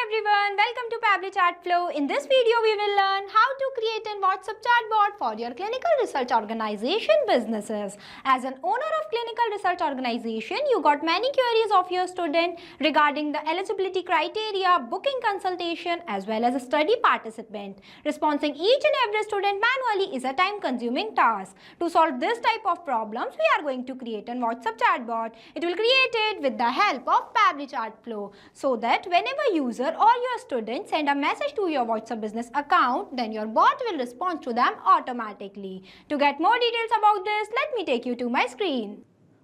everyone, welcome to Pabbly Chatflow. In this video, we will learn how to create a WhatsApp chatbot for your clinical research organization businesses. As an owner of clinical research organization, you got many queries of your student regarding the eligibility criteria, booking consultation as well as a study participant. Responding each and every student manually is a time-consuming task. To solve this type of problems, we are going to create a WhatsApp chatbot. It will create it with the help of Pabbly Chatflow, so that whenever user or your student send a message to your WhatsApp business account, then your bot will respond to them automatically. To get more details about this, let me take you to my screen.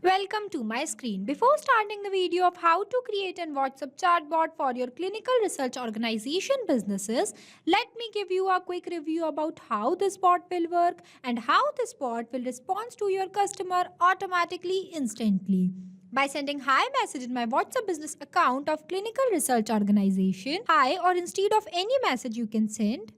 Welcome to my screen. Before starting the video of how to create a WhatsApp chatbot for your clinical research organization businesses, let me give you a quick review about how this bot will work and how this bot will respond to your customer automatically, instantly. By sending hi message in my WhatsApp business account of clinical research organization, hi, or instead of any message you can send.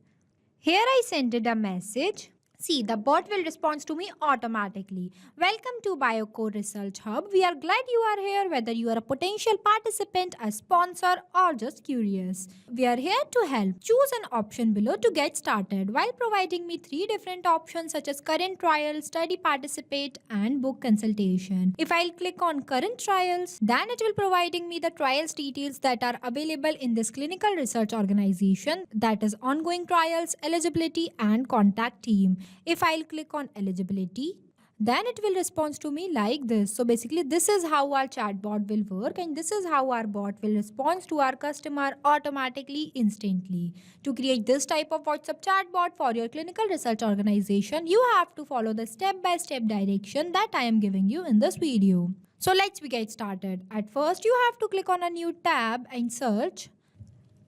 Here I sent it a message. See, the bot will respond to me automatically. Welcome to BioCore Research Hub. We are glad you are here, whether you are a potential participant, a sponsor, or just curious. We are here to help. Choose an option below to get started, while providing me 3 different options such as current trial, study participate, and book consultation. If I'll click on current trials, then it will providing me the trials details that are available in this clinical research organization, that is ongoing trials, eligibility, and contact team. If I'll click on eligibility, then it will respond to me like this. So basically this is how our chatbot will work, and this is how our bot will respond to our customer automatically, instantly. To create this type of WhatsApp chatbot for your clinical research organization, you have to follow the step-by-step direction that I am giving you in this video. So let's get started. At first, you have to click on a new tab and search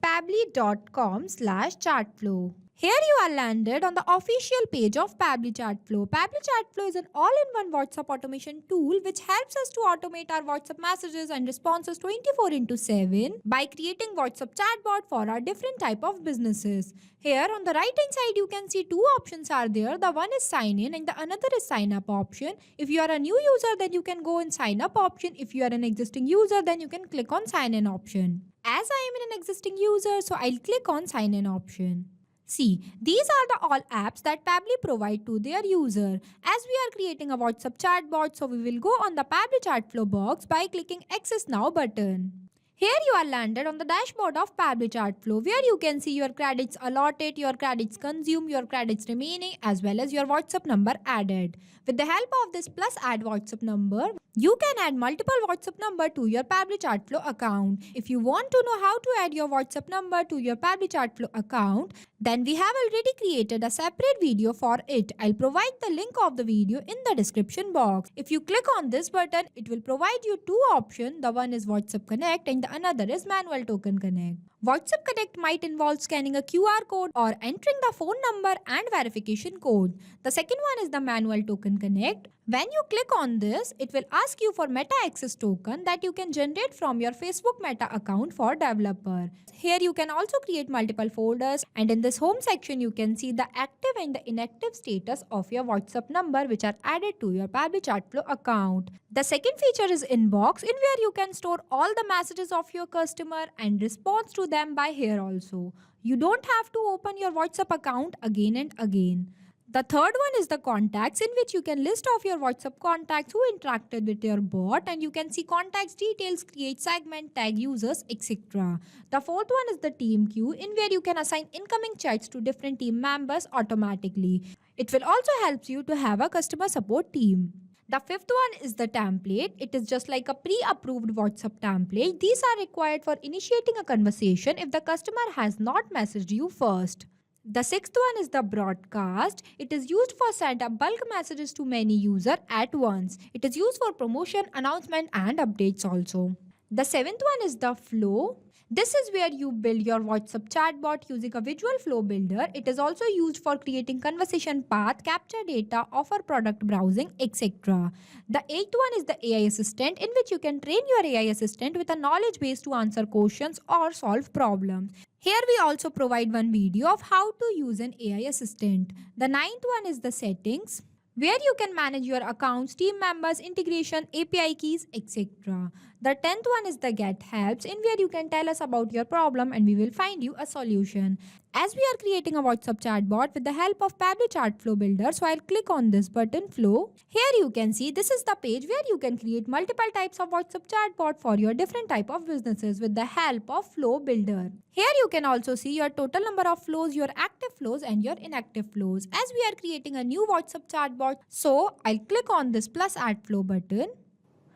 pabbly.com/chatflow. Here you are landed on the official page of Pabbly Chatflow. Pabbly Chatflow is an all-in-one WhatsApp automation tool which helps us to automate our WhatsApp messages and responses 24/7 by creating WhatsApp chatbot for our different type of businesses. Here on the right hand side you can see 2 options are there. The one is sign in and the another is sign up option. If you are a new user, then you can go in sign up option. If you are an existing user, then you can click on sign in option. As I am an existing user, so I'll click on sign in option. See, these are the all apps that Pabbly provide to their user. As we are creating a WhatsApp chatbot, so we will go on the Pabbly Chatflow box by clicking Access Now button. Here you are landed on the dashboard of Pabbly Chatflow, where you can see your credits allotted, your credits consumed, your credits remaining, as well as your WhatsApp number added. With the help of this plus add WhatsApp number, you can add multiple WhatsApp number to your Pabbly Chatflow account. If you want to know how to add your WhatsApp number to your Pabbly Chatflow account, then we have already created a separate video for it. I'll provide the link of the video in the description box. If you click on this button, it will provide you 2 options. The one is WhatsApp Connect and the another is Manual Token Connect. WhatsApp Connect might involve scanning a QR code or entering the phone number and verification code. The second one is the Manual Token Connect. When you click on this, it will ask you for Meta Access token that you can generate from your Facebook Meta account for developer. Here you can also create multiple folders, and in this home section you can see the active and the inactive status of your WhatsApp number which are added to your Pabbly Chatflow account. The second feature is Inbox, in where you can store all the messages of your customer and respond to them by here also. You don't have to open your WhatsApp account again and again. The third one is the contacts, in which you can list off your WhatsApp contacts who interacted with your bot, and you can see contacts details, create segment, tag users, etc. The fourth one is the team queue, in where you can assign incoming chats to different team members automatically. It will also help you to have a customer support team. The fifth one is the template. It is just like a pre-approved WhatsApp template. These are required for initiating a conversation if the customer has not messaged you first. The sixth one is the broadcast. It is used for send up bulk messages to many users at once. It is used for promotion, announcement and updates also. The seventh one is the flow. This is where you build your WhatsApp chatbot using a visual flow builder. It is also used for creating conversation path, capture data, offer product browsing, etc. The eighth one is the AI assistant, in which you can train your AI assistant with a knowledge base to answer questions or solve problems. Here we also provide one video of how to use an AI assistant. The ninth one is the settings, where you can manage your accounts, team members, integration, API keys, etc. The 10th one is the get helps, in where you can tell us about your problem and we will find you a solution. As we are creating a WhatsApp chatbot with the help of Pabbly Chatflow Builder, so I'll click on this button Flow. Here you can see this is the page where you can create multiple types of WhatsApp chatbot for your different type of businesses with the help of Flow Builder. Here you can also see your total number of flows, your active flows and your inactive flows. As we are creating a new WhatsApp chatbot, so I'll click on this plus add flow button.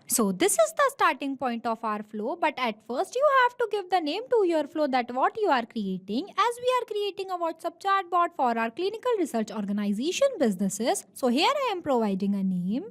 So this is the starting point of our flow, but at first you have to give the name to your flow, that what you are creating. As we are creating a WhatsApp chatbot for our clinical research organization businesses, so here I am providing a name.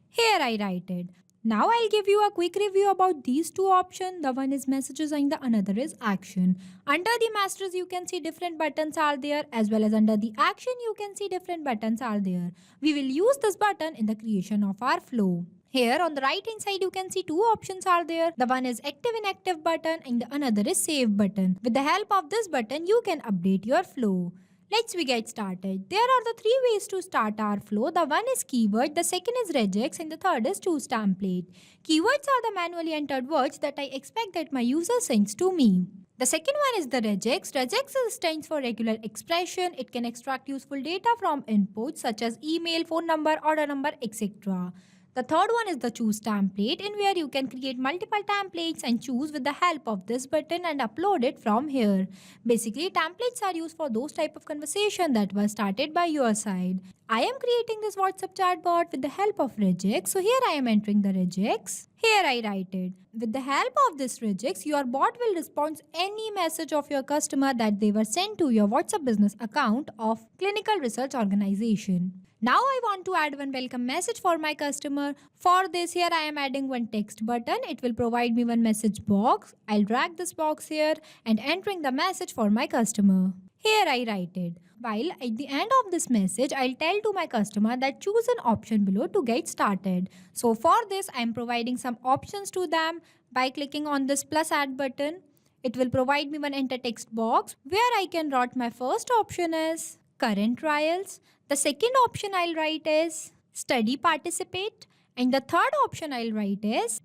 Here I write it. Now I'll give you a quick review about these two options. The one is messages and the another is action. Under the messages you can see different buttons are there, as well as under the action you can see different buttons are there. We will use this button in the creation of our flow. Here on the right hand side you can see two options are there. The one is active inactive button and the another is save button. With the help of this button you can update your flow. Let's get started. There are the three ways to start our flow. The one is keyword, the second is regex and the third is choose template. Keywords are the manually entered words that I expect that my user sends to me. The second one is the regex. Regex stands for regular expression. It can extract useful data from inputs such as email, phone number, order number, etc. The third one is the choose template, in where you can create multiple templates and choose with the help of this button and upload it from here. Basically, templates are used for those type of conversation that was started by your side. I am creating this WhatsApp chatbot with the help of regex. So here I am entering the regex. Here I write it. With the help of this regex, your bot will respond any message of your customer that they were sent to your WhatsApp business account of clinical research organization. Now I want to add one welcome message for my customer. For this, here I am adding one text button. It will provide me one message box. I'll drag this box here and entering the message for my customer. Here I write it. While at the end of this message, I'll tell to my customer that choose an option below to get started. So for this, I am providing some options to them by clicking on this plus add button. It will provide me one enter text box where I can write my first option is current trials. The second option I'll write is study participate and the third option I'll write is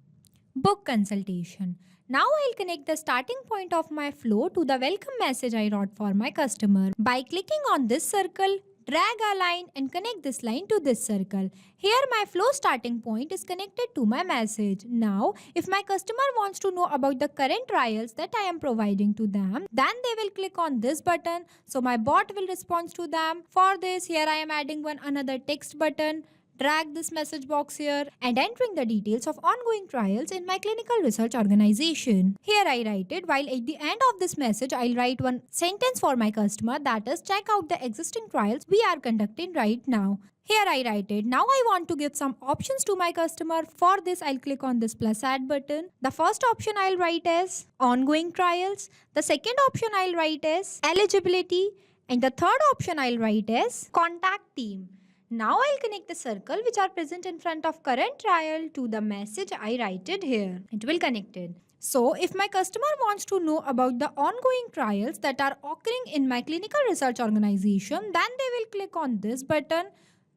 book consultation. Now I'll connect the starting point of my flow to the welcome message I wrote for my customer. By clicking on this circle, drag a line and connect this line to this circle. Here my flow starting point is connected to my message. Now if my customer wants to know about the current trials that I am providing to them, then they will click on this button. So my bot will respond to them. For this, here I am adding one another text button. Drag this message box here and entering the details of ongoing trials in my clinical research organization. Here I write it, while at the end of this message I'll write one sentence for my customer, that is check out the existing trials we are conducting right now. Here I write it. Now I want to give some options to my customer. For this I'll click on this plus add button. The first option I'll write is ongoing trials. The second option I'll write is eligibility. And the third option I'll write is contact team. Now I'll connect the circle which are present in front of current trial to the message I write it here. It will connect it. So if my customer wants to know about the ongoing trials that are occurring in my clinical research organization, then they will click on this button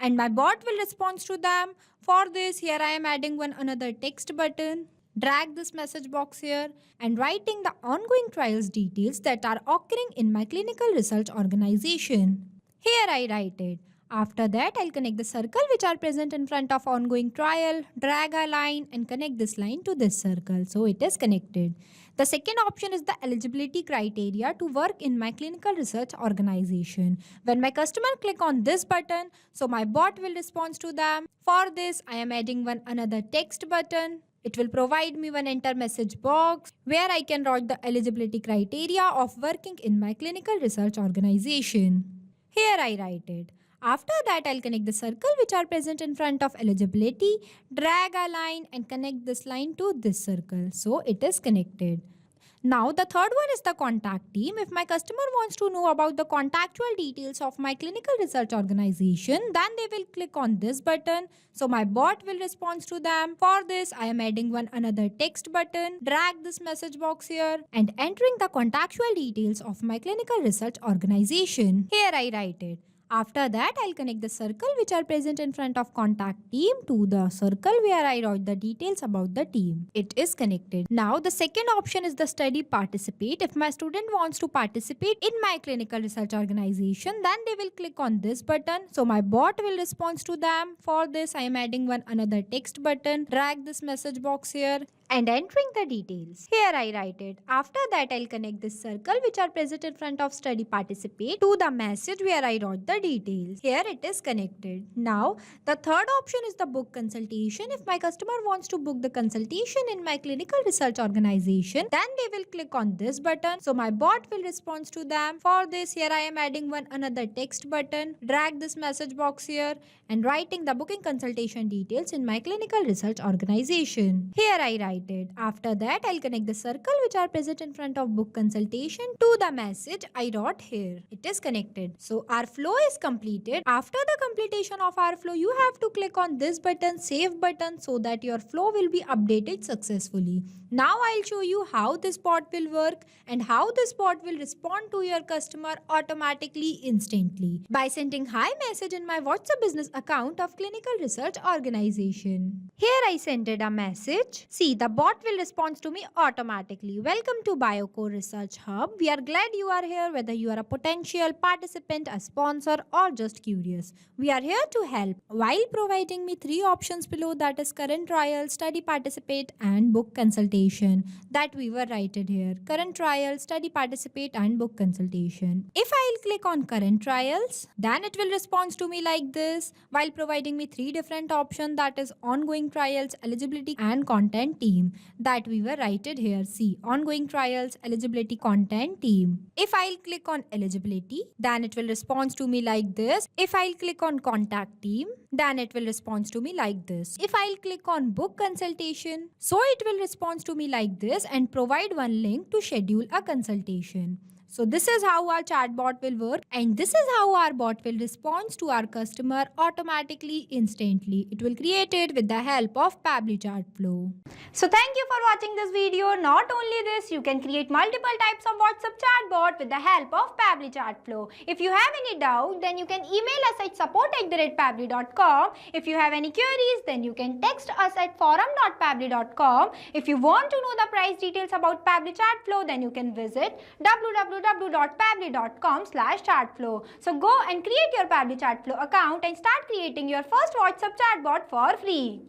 and my bot will respond to them. For this, here I am adding one another text button. Drag this message box here and writing the ongoing trials details that are occurring in my clinical research organization. Here I write it. After that, I'll connect the circle which are present in front of ongoing trial, drag a line and connect this line to this circle. So it is connected. The second option is the eligibility criteria to work in my clinical research organization. When my customer click on this button, so my bot will respond to them. For this, I am adding one another text button. It will provide me one enter message box where I can write the eligibility criteria of working in my clinical research organization. Here I write it. After that, I'll connect the circle which are present in front of eligibility, drag a line and connect this line to this circle. So it is connected. Now the third one is the contact team. If my customer wants to know about the contactual details of my clinical research organization, then they will click on this button. So my bot will respond to them. For this, I am adding one another text button. Drag this message box here and entering the contactual details of my clinical research organization. Here I write it. After that, I'll connect the circle which are present in front of contact team to the circle where I write the details about the team. It is connected. Now, the second option is the study participate. If my student wants to participate in my clinical research organization, then they will click on this button. So my bot will respond to them. For this, I am adding one another text button. Drag this message box here and entering the details. Here I write it. After that, I'll connect this circle which are present in front of study participate to the message where I wrote the details. Here it is connected. Now, the third option is the book consultation. If my customer wants to book the consultation in my clinical research organization, then they will click on this button. So my bot will respond to them. For this, here I am adding one another text button. Drag this message box here and writing the booking consultation details in my clinical research organization. Here I write it. After that, I'll connect the circle which are present in front of book consultation to the message I wrote here. It is connected. So our flow is completed. After the completion of our flow, you have to click on this button, save button, so that your flow will be updated successfully. Now I'll show you how this bot will work and how this bot will respond to your customer automatically instantly by sending hi message in my WhatsApp business account of clinical research organization. Here I sent it a message. See, the bot will respond to me automatically. Welcome to BioCore Research Hub. We are glad you are here, whether you are a potential participant, a sponsor, or just curious. We are here to help while providing me 3 options below, that is current trial, study participate, and book consultation that we were written here. Current trial, study participate, and book consultation. If I'll click on current trials, then it will respond to me like this while providing me 3 different options, that is ongoing trials, eligibility, and content team that we were written here. See, ongoing trials, eligibility, content team. If I'll click on eligibility, then it will respond to me like this. If I'll click on contact team, then it will respond to me like this. If I'll click on book consultation, so it will respond to me like this and provide one link to schedule a consultation. So this is how our chatbot will work, and this is how our bot will respond to our customer automatically, instantly. It will create it with the help of Pabbly Chatflow. So thank you for watching this video. Not only this, you can create multiple types of WhatsApp chatbot with the help of Pabbly Chatflow. If you have any doubt, then you can email us at support@pabbly.com. If you have any queries, then you can text us at forum.pabbly.com. If you want to know the price details about Pabbly Chatflow, then you can visit www.pabbly.com/chatflow. So go and create your Pabbly Chatflow account and start creating your first WhatsApp chatbot for free.